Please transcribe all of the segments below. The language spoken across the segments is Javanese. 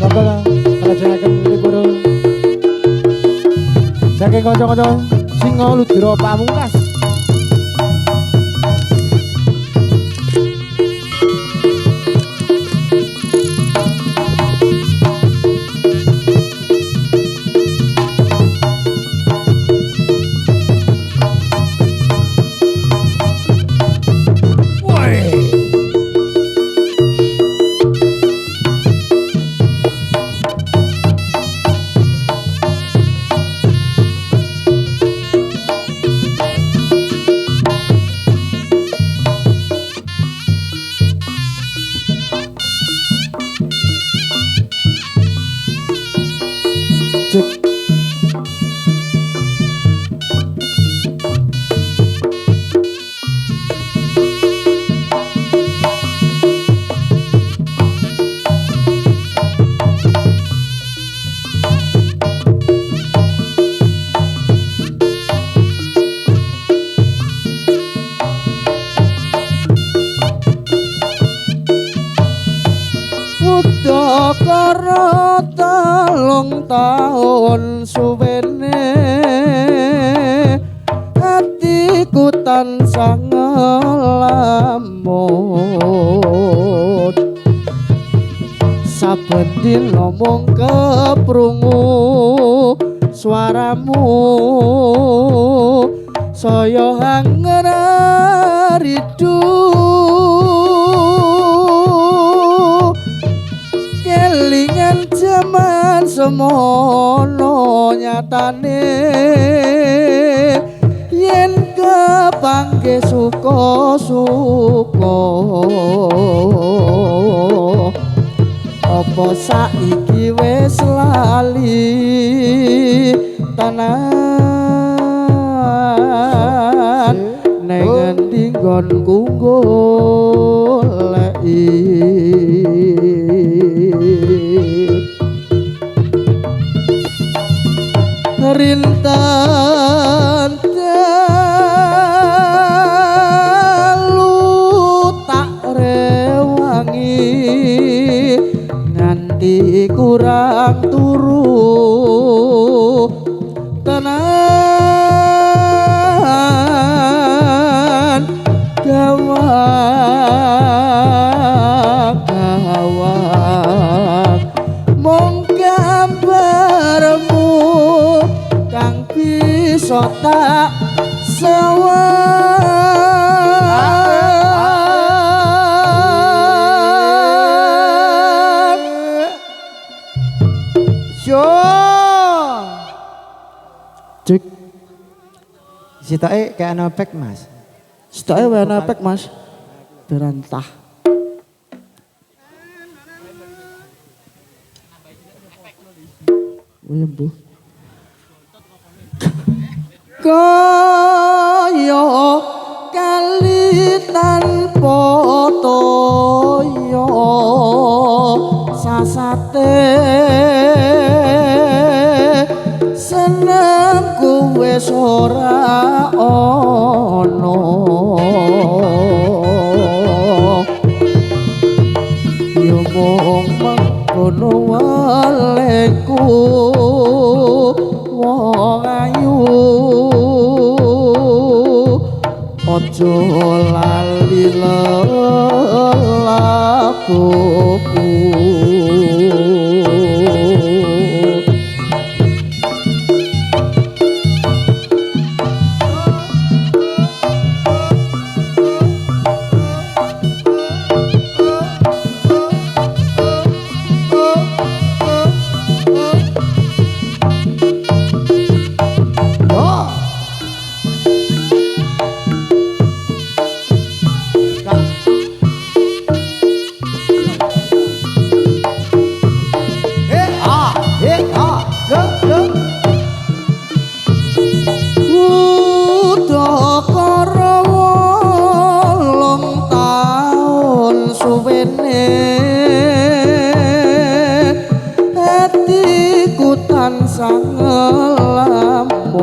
Sampaikan kalajengaken libur saking kanca-kanca Singa Ludra Pamungkas. Karo telung taun suwene atiku tansah ngelamun saben dina mung keprungu swaramu saya hanger ridu kelingan jaman semono nyatane yen kepangge suka-suka apa saiki wis lali tanan ning endi nggonku goleki rintan dalu tak rewangi nganti kurang turu tenan gawang mong gambarmu kang bisa tak sawang yo cek Sitoke kayak ana pek Mas. sitoke ana pek Mas berantah Bu kaya kali tanpa toya sasate senengku wis ora ana yo mung mengkono waleku wong ayu aja lali lelakuku tansah ngelamun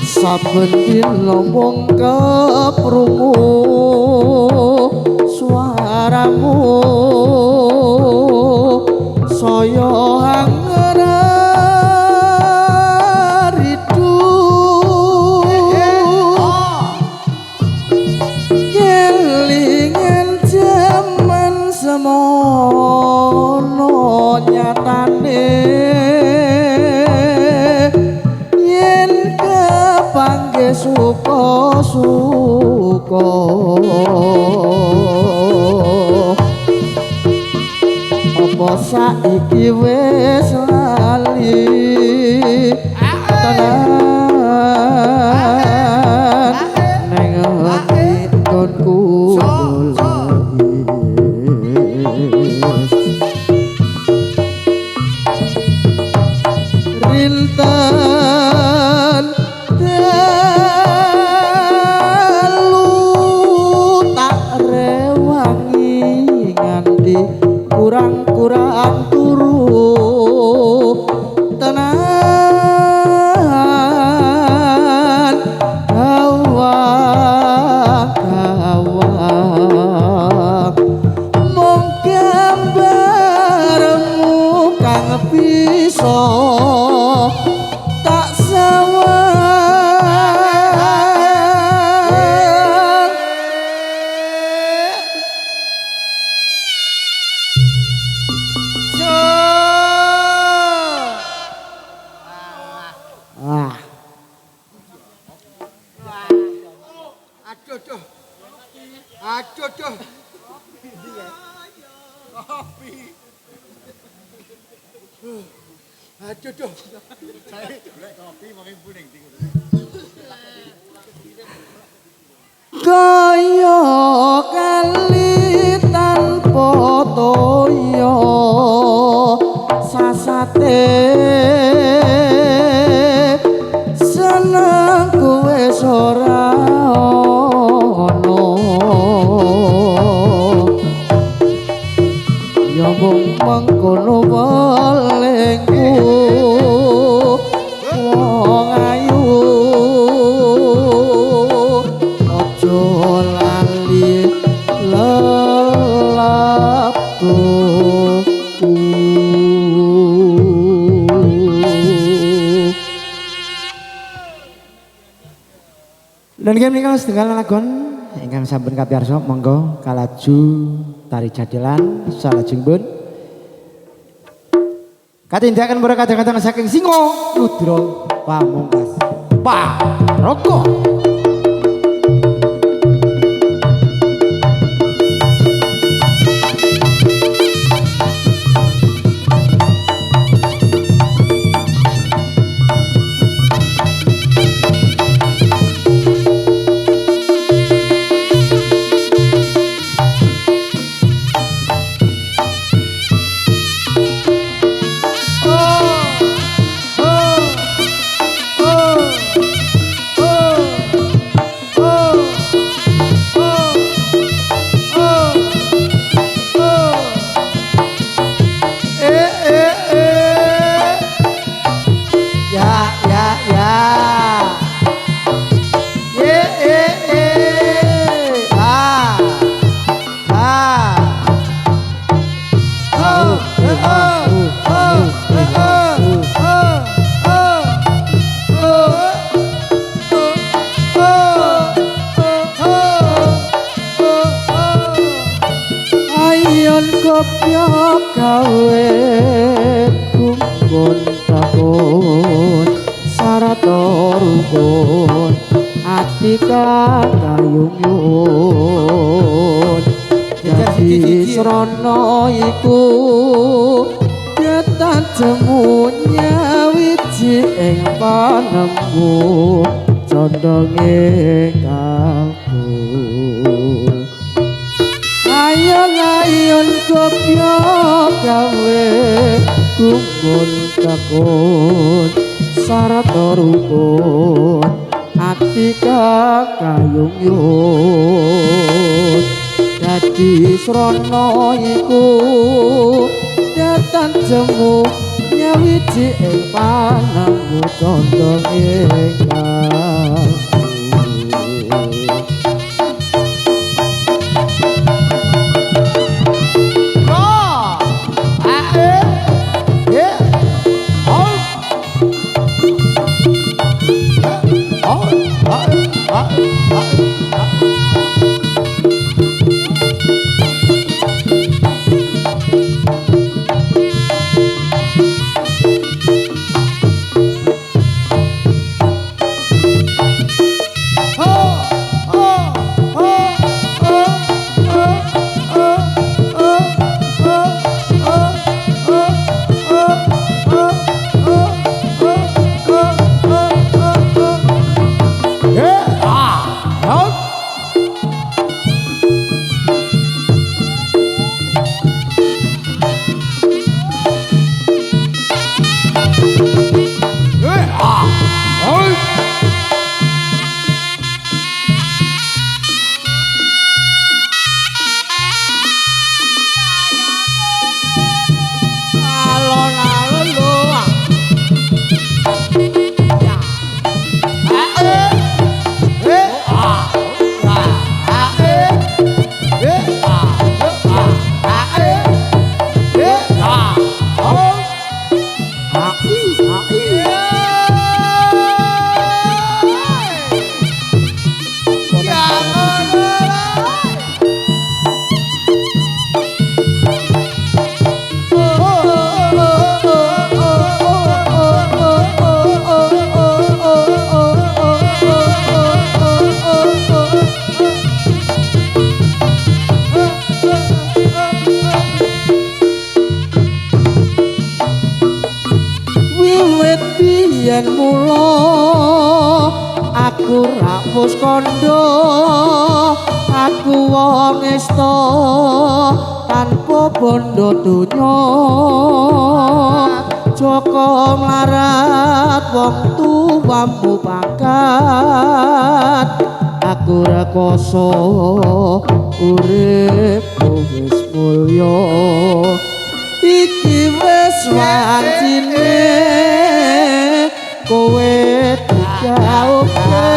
saben dina mung keprungu semono nyatane yen kepanggih suka-suka apa saiki wis lali tenan neng nggonku rinten dalu tak rewangi nganti kurang-kurang turu tenan gawang mung gambarmu kang bisa tak sawang ah Aduh tuh. Aduh tuh. Kopi. Aduh tuh. Saya kopi makin kuning. kaya kali tanpa toya sasate senengku wis ora ono ya mung mengkono welengku wong ayu aja lali lelaku Dan game ini setengah lagon ingkang sampun kapiyarsa monggo kalaju tari jadilan salajengipun katindakan para kadang-kadang saking Singo Ludra Pamungkas Paroko. kopya gawe kumpul takon sarata rukun ati kayung-yung jadi srana iku ketan jemunya wiji ing panemu condonge kaku ayon kopya gawe kumpul takon sarata rukun ati kayung-yung dadi srana iku datan jemu nyawiji ing panemu condonge kaku pus kondo aku wong esta tanpa bondo donya Joko mlarat wong tuwamu pangkat aku rekoso uripku wis mulya iki wis wancine kowe dijauhke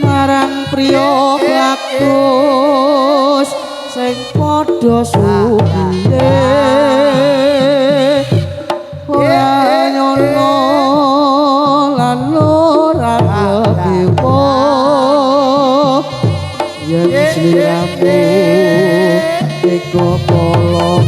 marang priya kaktus sing padha suwine ora nyono lan ora kewo yen sliramu eko polo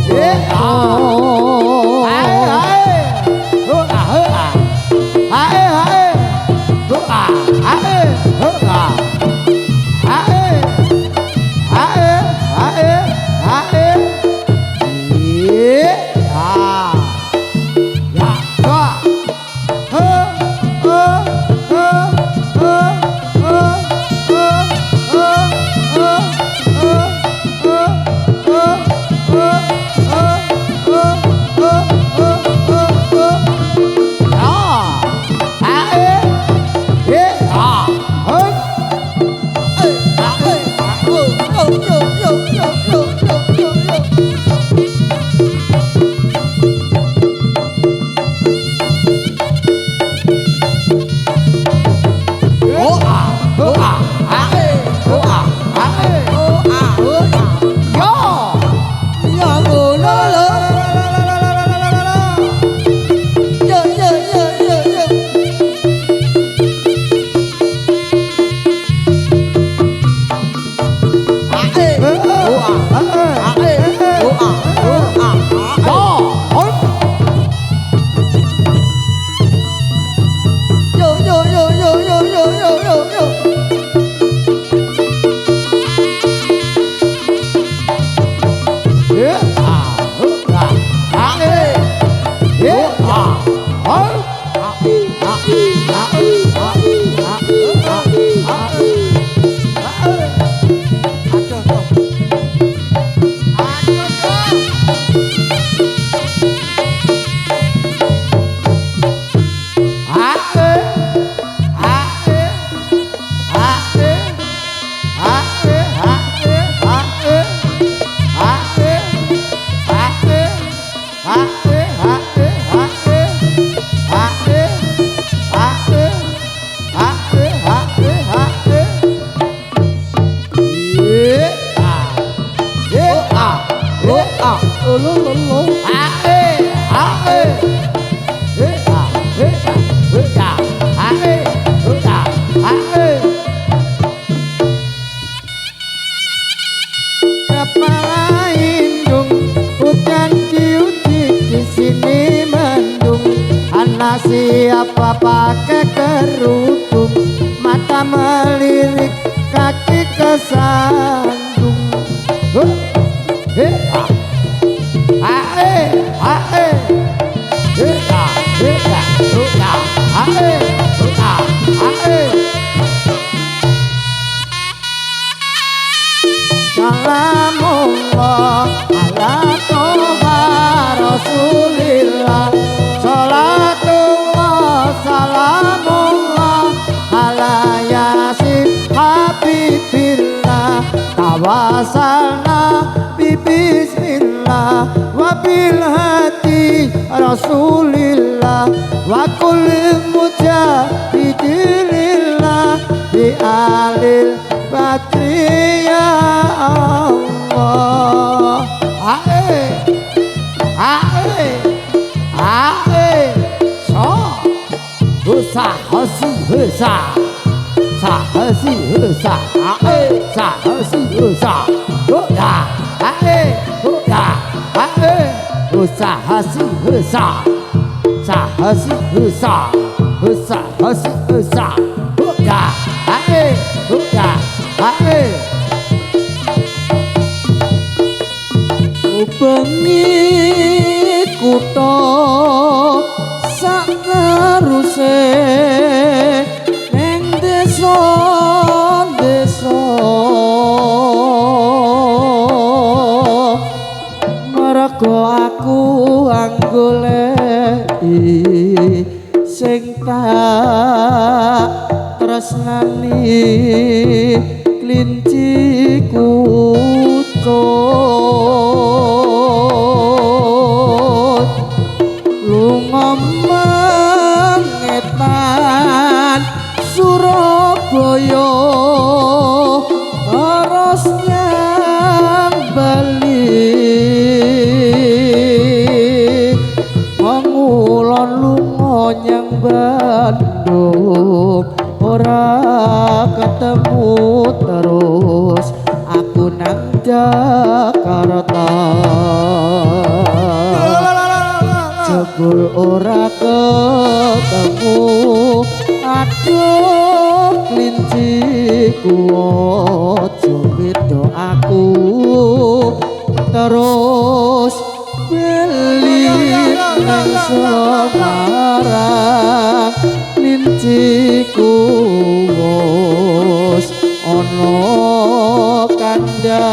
Siapa pakai kerudung mata melirik kaki kesandung Salamullah ala toha rasulillah Salatullah salamullah ala yasin habibillah Tawasalna bismillah wa bil hati rasulillah wa kulli mujahidillah bi alil badri ya Allah Sahasi hesa Sahasi hesa Sahasi hesa Hoda Hoda Sahasi hesa Sahasi hesa Sahasi hesa Hoda Hoda Ubengi kutha sak ngaruse ning desa ketemu terus aku nang Jakarta jebul ora ketemu aduh klinciku ojo beda aku terus beli nang Semarang klinciku wis ana kandang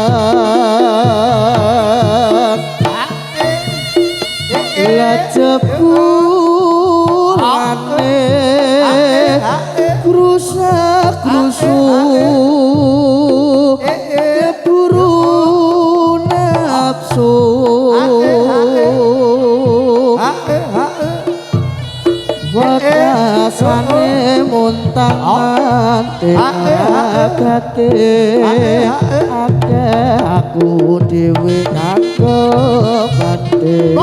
la jebulane rusak rusuh keburu nafsu wakasane muntang manting agate ake aku dhewe kagepate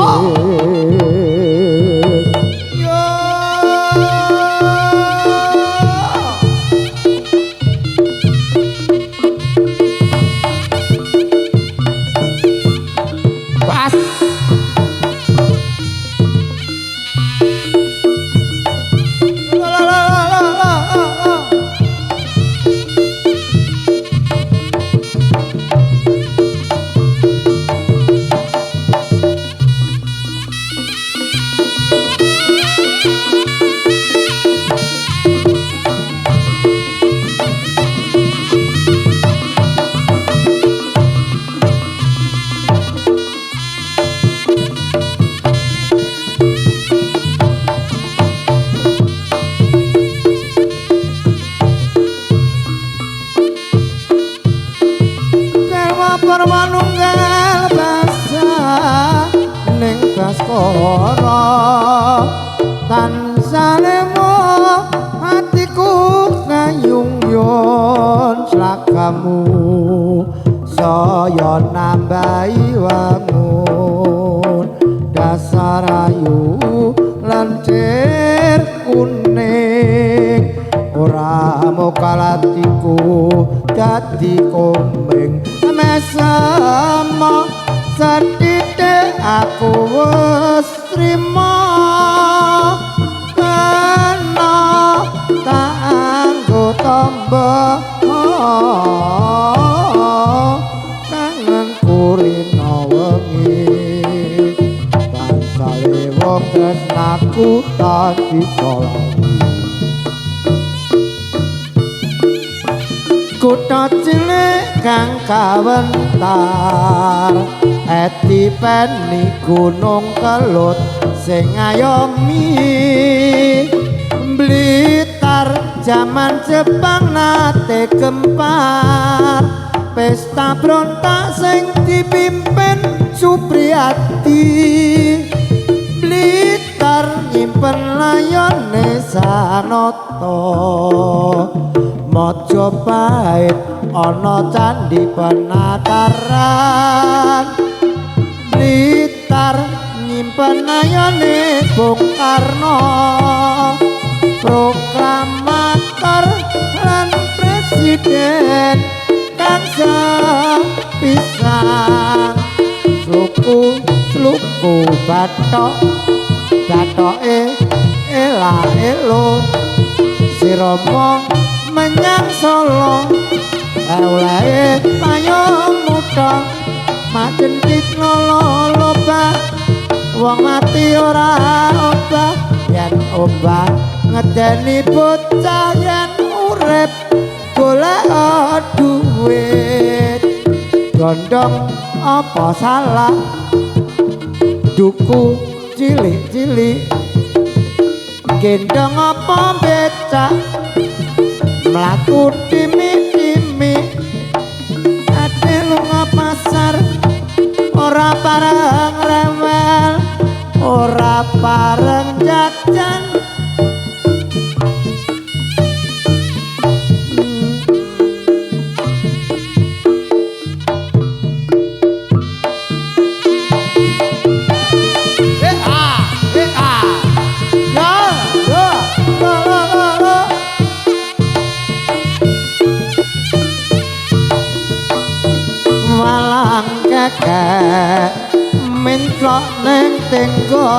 Manunggal basa ning Baskara tansah lemo hatiku ngayung-yung slagamu saya nambahi wangun dasar ayu lancir kuning ora mokalatiku dadi komeng mesama sedidik aku wis trima kena tak anggo tambah kangen kurina wengi bangsale wong tresnaku tak bisa kutha cilik kang kawentar eti peni gunung kelut sing ngayomi Blitar jaman Jepang nate gempar pesta brontak sing dipimpin Supriyadi Blitar nyimpen layone Sanata Majapahit ana candhi penataran Blitar nyimpen ayane Bung Karno proklamator lan presiden kang sepisan sluku bathok bathoke ela-elo sirama menyang Solo oleh payung muda majen lolo loba wong mati ora obah yen obah ngedeni bocah yen urip golek duit gondong apa salah duku cilik-cilik gendong apa becak mlaku timi-timi ade lunga pasar ora pareng rewel ora pareng jajan ngekek mintlok ning tenggo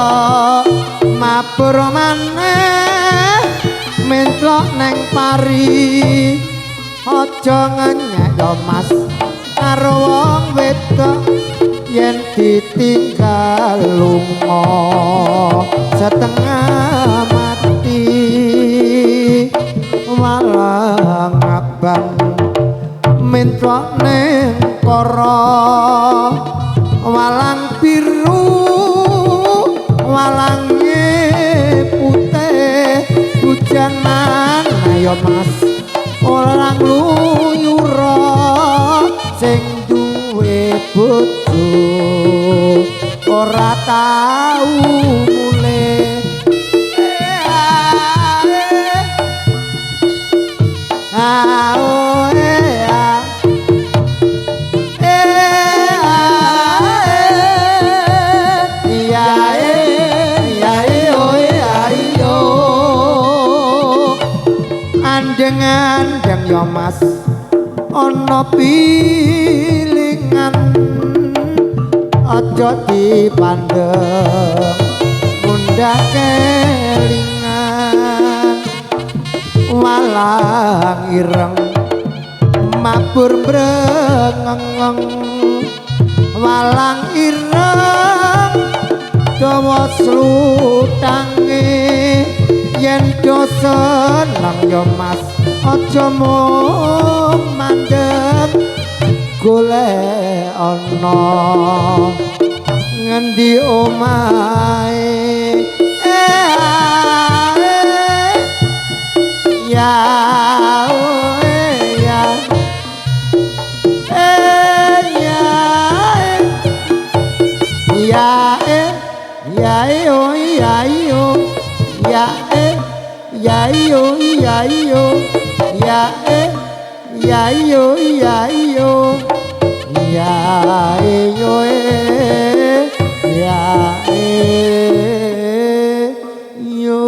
mabur maneh mintlok ning pari aja ngenyek yo Mas karo wong wedok yen ditinggal lunga setengah mati walang abang mintlok ning kara walang biru walange putih hujanan ayo Mas orang luyura sing duwe bojo ora tau mulih andeng yo Mas ana pilingan aja dipandeng mundak kelingan walang ireng mabur brengeng walang ireng dawa slutange yen do seneng yo Mas aja mung mandeg golek ana ngendi omahe ya ya ya ya yo ya yo ya ya yo ya yo ya ya yo ya yo ya yo ya yo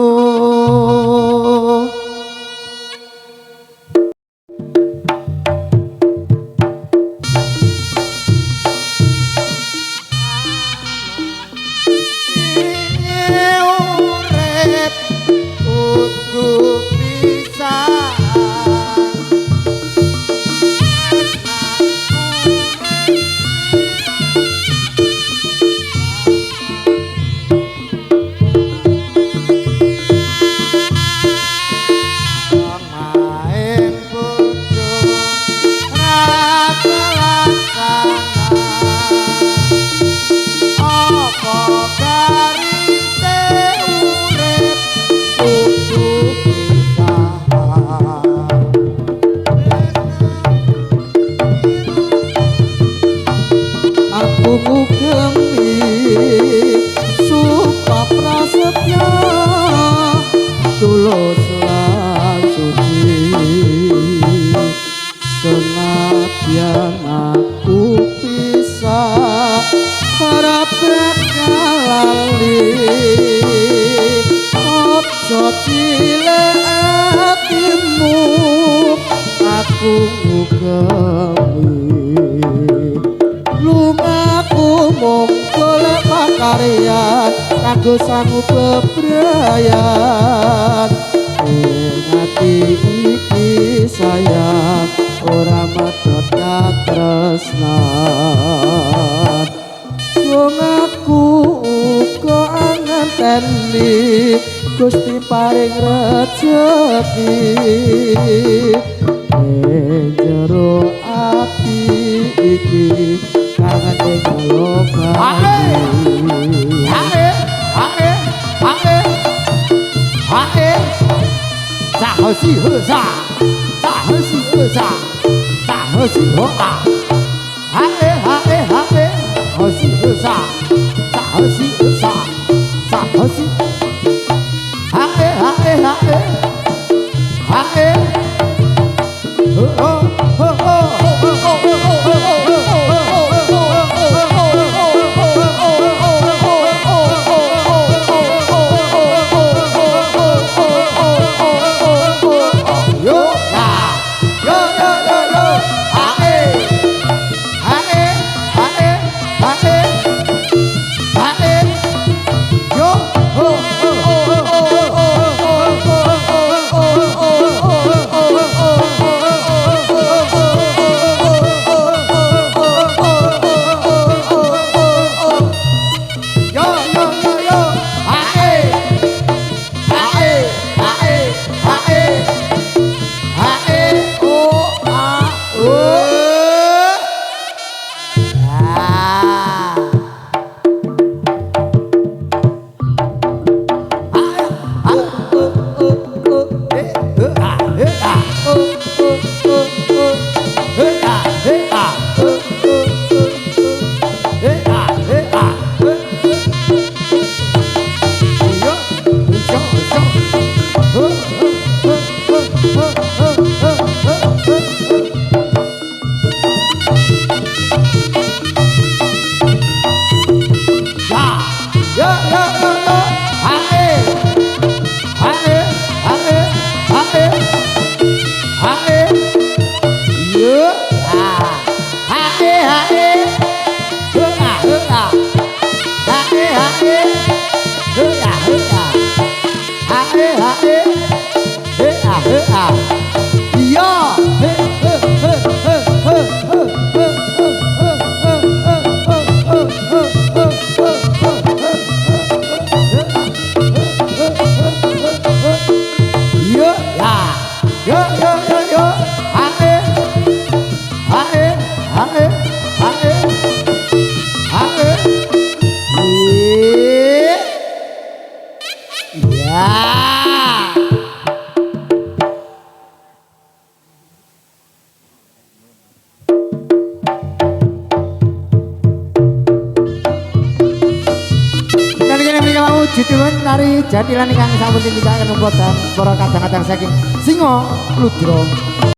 senadyan aku pisah para bekalali ojo cilik atimu aku ngugemi lumaku mung golek pakaryan kanggo sanggup bebrayan ngati iki sayang ora medhot katresnan wong aku uga ngenteni Gusti paring rejeki jero ati iki kangen kalobani大好戏和尚，大好戏和尚，大好戏和尚，哈哎哈哎哈哎，好戏和尚，大好戏和尚，大好戏，哈哎哈哎哈哎，哈哎，哦哦哦哦哦哦 Judulun nari jadilan ingkang sampun tindakaken umpatan para kadang-kadang saking Singo Ludra